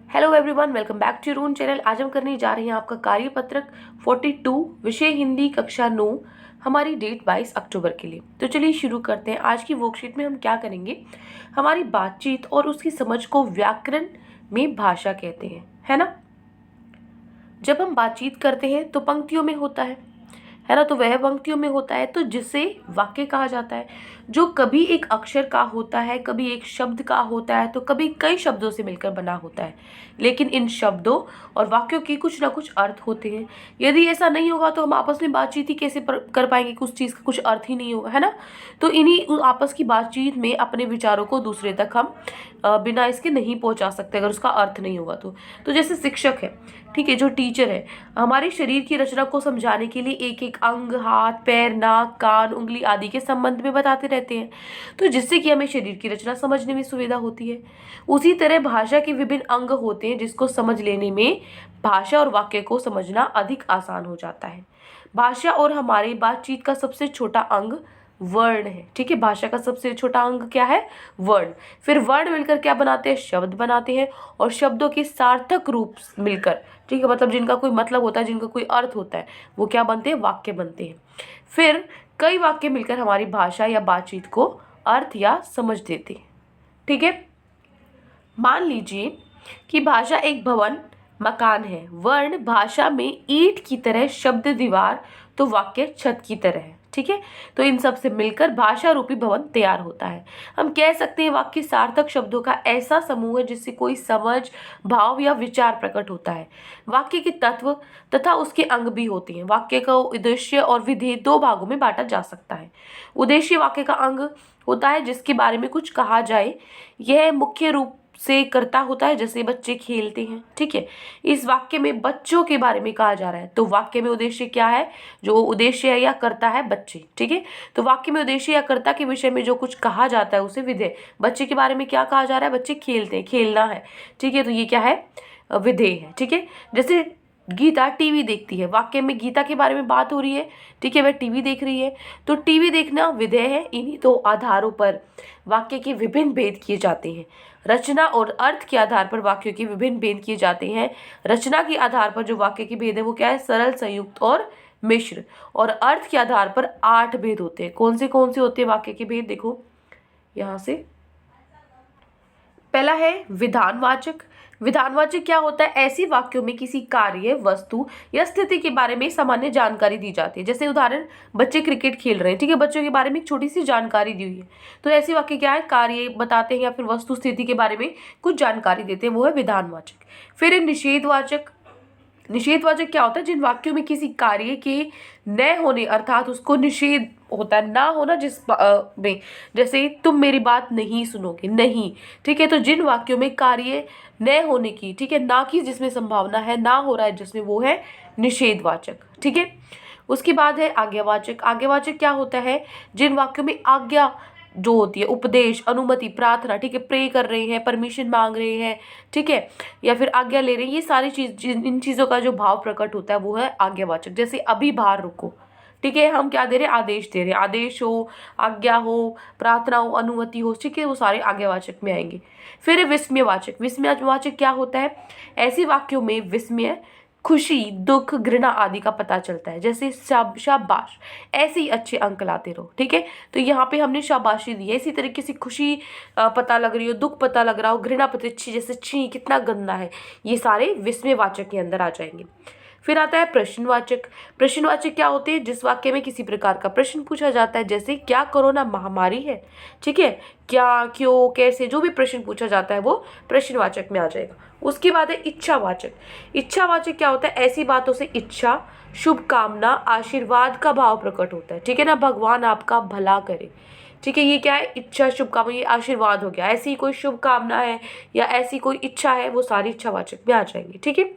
Hello everyone, welcome back to your own channel. आज हम करने जा रहे हैं आपका कार्यपत्रक 42 विषय हिंदी कक्षा 9, हमारी डेट 22 अक्टूबर के लिए। तो चलिए शुरू करते हैं। आज की वर्कशीट में हम क्या करेंगे, हमारी बातचीत और उसकी समझ को व्याकरण में भाषा कहते हैं, है ना। जब हम बातचीत करते हैं तो पंक्तियों में होता है ना, तो वह पंक्तियों में होता है तो जिसे वाक्य कहा जाता है, जो कभी एक अक्षर का होता है, कभी एक शब्द का होता है, तो कभी कई शब्दों से मिलकर बना होता है। लेकिन इन शब्दों और वाक्यों के कुछ ना कुछ अर्थ होते हैं। यदि ऐसा नहीं होगा तो हम आपस में बातचीत ही कैसे कर पाएंगे, कुछ चीज़ का कुछ अर्थ ही नहीं होगा, है ना। तो इन्हीं आपस की बातचीत में अपने विचारों को दूसरे तक हम बिना इसके नहीं पहुंचा सकते अगर उसका अर्थ नहीं होगा तो जैसे शिक्षक है, ठीक है, जो टीचर है, हमारे शरीर की रचना को समझाने के लिए एक एक अंग, हाथ, पैर, नाक, कान, उंगली आदि के संबंध में बताते रहते हैं, तो जिससे कि हमें शरीर की रचना समझने में सुविधा होती है। उसी तरह भाषा के विभिन्न अंग होते हैं जिसको समझ लेने में भाषा और वाक्य को समझना अधिक आसान हो जाता है। भाषा और हमारी बातचीत का सबसे छोटा अंग वर्ण है, ठीक है। भाषा का सबसे छोटा अंग क्या है? वर्ण। फिर वर्ण मिलकर क्या बनाते हैं? शब्द बनाते हैं। और शब्दों के सार्थक रूप मिलकर, ठीक है, मतलब जिनका कोई मतलब होता है, जिनका कोई अर्थ होता है, वो क्या बनते हैं? वाक्य बनते हैं। फिर कई वाक्य मिलकर हमारी भाषा या बातचीत को अर्थ या समझ देते हैं, ठीक है। मान लीजिए कि भाषा एक भवन, मकान है। वर्ण भाषा में ईंट की तरह, शब्द दीवार, तो वाक्य छत की तरह है, ठीक है। तो इन सब से मिलकर भाषा रूपी भवन तैयार होता है। हम कह सकते हैं वाक्य सार्थक शब्दों का ऐसा समूह है जिससे कोई समझ, भाव या विचार प्रकट होता है। वाक्य के तत्व तथा उसके अंग भी होते हैं। वाक्य का उद्देश्य और विधेय दो भागों में बांटा जा सकता है। उद्देश्य वाक्य का अंग होता है जिसके बारे में कुछ कहा जाए। यह मुख्य रूप से कर्ता होता है, जैसे बच्चे खेलते हैं, ठीक है। इस वाक्य में बच्चों के बारे में कहा जा रहा है, तो वाक्य में उद्देश्य क्या है? जो उद्देश्य है या कर्ता है, बच्चे, ठीक है। तो वाक्य में उद्देश्य या कर्ता के विषय में जो कुछ कहा जाता है उसे विधेय। बच्चे के बारे में क्या कहा जा रहा है? बच्चे खेलते हैं, खेलना है, ठीक है। तो ये क्या है? विधेय है, ठीक है। जैसे गीता टीवी देखती है, वाक्य में गीता के बारे में बात हो रही है, ठीक है, वह टीवी देख रही है, तो टीवी देखना विधेय है। इन्हीं दो आधारों पर वाक्य के विभिन्न भेद किए जाते हैं। रचना और अर्थ के आधार पर वाक्यों के विभिन्न भेद किए जाते हैं। रचना के आधार पर जो वाक्य के भेद है वो क्या है? सरल, संयुक्त और मिश्र। और अर्थ के आधार पर 8 भेद होते हैं। कौन से होते हैं वाक्य के भेद? देखो यहाँ से, पहला है विधानवाचक। विधानवाचक क्या होता है? ऐसे वाक्यों में किसी कार्य, वस्तु या स्थिति के बारे में सामान्य जानकारी दी जाती है। जैसे उदाहरण, बच्चे क्रिकेट खेल रहे हैं, ठीक है, बच्चों के बारे में एक छोटी सी जानकारी दी हुई है, तो ऐसे वाक्य क्या है? कार्य बताते हैं या फिर वस्तु, स्थिति के बारे में कुछ जानकारी देते हैं, वो है विधानवाचक। फिर है निषेधवाचक। निषेधवाचक क्या होता है? जिन वाक्यों में किसी कार्य के न होने अर्थात उसको निषेध होता है, ना होना जिस में, जैसे तुम मेरी बात नहीं सुनोगे, नहीं, ठीक है। तो जिन वाक्यों में कार्य न होने की, ठीक है, ना की जिसमें संभावना है, ना हो रहा है जिसमें, वो है निषेधवाचक, ठीक है। उसके बाद है आज्ञावाचक। आज्ञावाचक क्या होता है? जिन वाक्यों में आज्ञा जो होती है, उपदेश, अनुमति, प्रार्थना, ठीक है, प्रे कर रहे हैं, परमिशन मांग रहे हैं, ठीक है, या फिर आज्ञा ले रहे हैं, ये सारी चीज, इन चीज़ों का जो भाव प्रकट होता है वो है आज्ञावाचक। जैसे अभी बाहर रुको, ठीक है, हम क्या दे रहे हैं? आदेश दे रहे हैं। आदेश हो, आज्ञा हो, प्रार्थना हो, अनुमति हो, ठीक है, वो सारे आज्ञावाचक में आएंगे। फिर है विस्मयवाचक। विस्मयवाचक क्या होता है? ऐसे वाक्यों में विस्मय, खुशी, दुख, घृणा आदि का पता चलता है। जैसे शाबाश, ऐसे ही अच्छे अंक लाते रहो, ठीक है। तो यहाँ पे हमने शाबाशी दी है। इसी तरीके से खुशी पता लग रही हो, दुख पता लग रहा हो, घृणा पता, छी, जैसे छी कितना गंदा है, ये सारे विस्मयवाचक के अंदर आ जाएंगे। फिर आता है प्रश्नवाचक। प्रश्नवाचक क्या होते हैं? जिस वाक्य में किसी प्रकार का प्रश्न पूछा जाता है, जैसे क्या कोरोना महामारी है, ठीक है, क्या, क्यों, कैसे, जो भी प्रश्न पूछा जाता है वो प्रश्नवाचक में आ जाएगा। उसके बाद है इच्छावाचक। इच्छावाचक क्या होता है? ऐसी बातों से इच्छा, शुभकामना, आशीर्वाद का भाव प्रकट होता है, ठीक है ना, भगवान आपका भला करे, ठीक है। ये क्या है? इच्छा, शुभकामना, ये आशीर्वाद हो गया। ऐसी कोई शुभकामना है या ऐसी कोई इच्छा है, वो सारी इच्छावाचक में आ जाएंगी, ठीक है।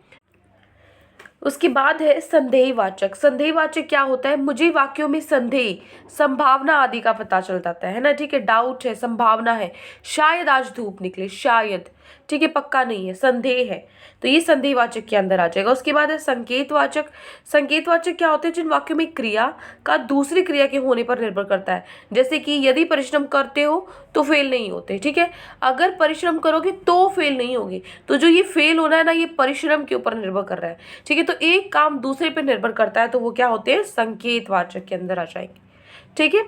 उसके बाद है संदेहवाचक। संदेहवाचक क्या होता है? मुझे वाक्यों में संदेह, संभावना आदि का पता चल जाता है ना, ठीक है, डाउट है, संभावना है, शायद आज धूप निकले, शायद, ठीक है, पक्का नहीं है, संदेह है, तो ये संदेहवाचक के अंदर आ जाएगा। उसके बाद है संकेतवाचक। संकेतवाचक क्या होते हैं? जिन वाक्यों में क्रिया का दूसरी क्रिया के होने पर निर्भर करता है, जैसे कि यदि परिश्रम करते हो तो फेल नहीं होते, ठीक है, अगर परिश्रम करोगे तो फेल नहीं होगे। तो जो ये फेल होना है ना, ये परिश्रम के ऊपर निर्भर कर रहा है, ठीक है, तो एक काम दूसरे पर निर्भर करता है, तो वो क्या होते हैं? संकेतवाचक के अंदर आ जाएंगे, ठीक है।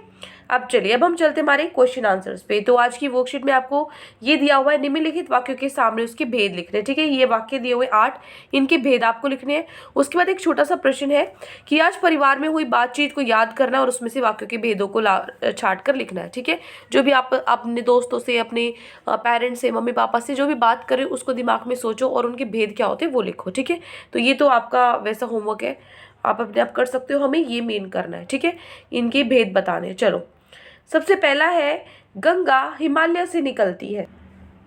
अब चलिए, अब हम चलते हैं हमारे क्वेश्चन आंसर्स पे। तो आज की वर्कशीट में आपको ये दिया हुआ है, निम्नलिखित वाक्यों के सामने उसके भेद लिखने हैं, ठीक है। ये वाक्य दिए हुए 8, इनके भेद आपको लिखने हैं। उसके बाद एक छोटा सा प्रश्न है कि आज परिवार में हुई बातचीत को याद करना और उसमें से वाक्यों के भेदों को छाट कर लिखना है, ठीक है। जो भी आप अपने दोस्तों से, अपने पेरेंट्स से, मम्मी पापा से जो भी बात करें उसको दिमाग में सोचो और उनके भेद क्या होते हैं वो लिखो, ठीक है। तो ये तो आपका वैसा होमवर्क है, आप अपने आप कर सकते हो, हमें ये मेन करना है, ठीक है, इनके भेद बताने हैं। चलो, सबसे पहला है गंगा हिमालय से निकलती है।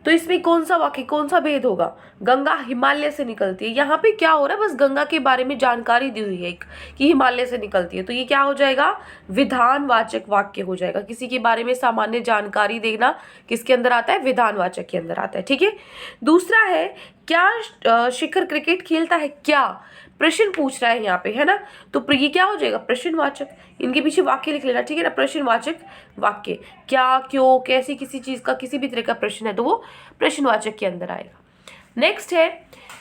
तो इसमें कौन सा वाक्य, कौन सा भेद होगा? गंगा हिमालय से निकलती है। यहाँ पे क्या हो रहा है? बस गंगा के बारे में जानकारी दी हुई है एक, कि हिमालय से निकलती है, तो ये क्या हो जाएगा? विधानवाचक वाक्य हो जाएगा। किसी के बारे में सामान्य जानकारी देना किसके अंदर आता है? विधानवाचक के अंदर आता है, ठीक है। दूसरा है, क्या शिखर क्रिकेट खेलता है? क्या प्रश्न पूछ रहा है यहाँ पे, है ना, तो ये क्या हो जाएगा? प्रश्नवाचक। इनके पीछे वाक्य लिख लेना, ठीक है ना, प्रश्नवाचक वाक्य। क्या, क्यों, कैसी, किसी चीज का किसी भी तरह का प्रश्न है तो वो प्रश्नवाचक के अंदर आएगा। नेक्स्ट है,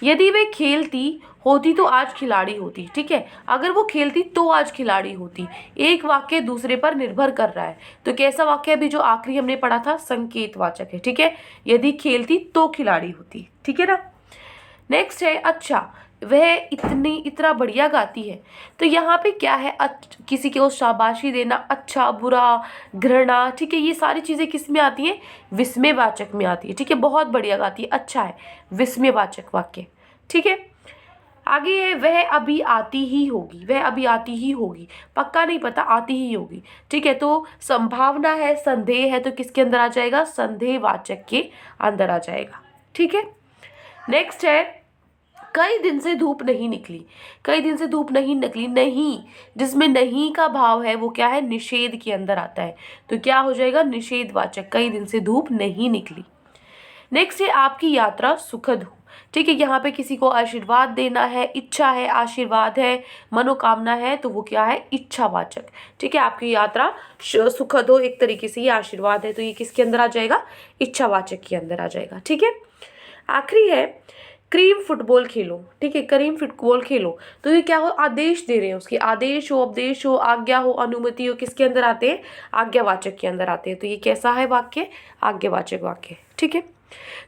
यदि वे खेलती होती तो आज खिलाड़ी होती, ठीक है, अगर वो खेलती तो आज खिलाड़ी होती। एक वाक्य दूसरे पर निर्भर कर रहा है, तो कैसा वाक्य? अभी जो आखिरी हमने पढ़ा था संकेतवाचक है, ठीक है, यदि खेलती तो खिलाड़ी होती, ठीक है ना। नेक्स्ट है, अच्छा वह इतना बढ़िया गाती है। तो यहाँ पे क्या है? किसी को शाबाशी देना, अच्छा, बुरा, घृणा, ठीक है, ये सारी चीज़ें किस में आती हैं? विस्मयवाचक में आती है, ठीक है, बहुत बढ़िया गाती है, अच्छा है, विस्मयवाचक वाक्य, ठीक है। आगे है, वह अभी आती ही होगी। वह अभी आती ही होगी, पक्का नहीं पता, आती ही होगी, ठीक है, तो संभावना है, संदेह है, तो किसके अंदर आ जाएगा? संदेहवाचक के अंदर आ जाएगा, ठीक है। नेक्स्ट है, कई दिन से धूप नहीं निकली। कई दिन से धूप नहीं निकली, नहीं, जिसमें नहीं का भाव है वो क्या है? निषेध के अंदर आता है, तो क्या हो जाएगा? निषेधवाचक, कई दिन से धूप नहीं निकली। नेक्स्ट है, आपकी यात्रा सुखद हो, ठीक है, यहाँ पे किसी को आशीर्वाद देना है, इच्छा है, आशीर्वाद है, मनोकामना है, तो वो क्या है? इच्छावाचक, ठीक है, आपकी यात्रा सुखद हो, एक तरीके से ये आशीर्वाद है, तो ये किसके अंदर आ जाएगा? इच्छावाचक के अंदर आ जाएगा, ठीक है। आखिरी है, क्रीम फुटबॉल खेलो, ठीक है, करीम फुटबॉल खेलो, तो ये क्या हो? आदेश दे रहे हैं, उसके आदेश हो, उपदेश हो, आज्ञा हो, अनुमति हो, किसके अंदर आते हैं? आज्ञावाचक के अंदर आते हैं, तो ये कैसा है वाक्य? आज्ञावाचक वाक्य, ठीक है।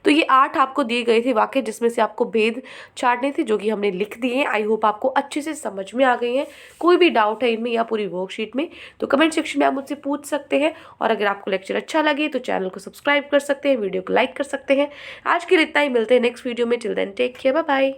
तो ये 8 आपको दिए गए थे वाक्य, जिसमें से आपको भेद छाटने थे, जो कि हमने लिख दिए हैं। आई होप आपको अच्छे से समझ में आ गए हैं। कोई भी डाउट है इनमें या पूरी वर्कशीट में तो कमेंट सेक्शन में आप मुझसे पूछ सकते हैं, और अगर आपको लेक्चर अच्छा लगे तो चैनल को सब्सक्राइब कर सकते हैं, वीडियो को लाइक कर सकते हैं। आज के लिए इतना ही, मिलते हैं नेक्स्ट वीडियो में। Till then take care, bye bye.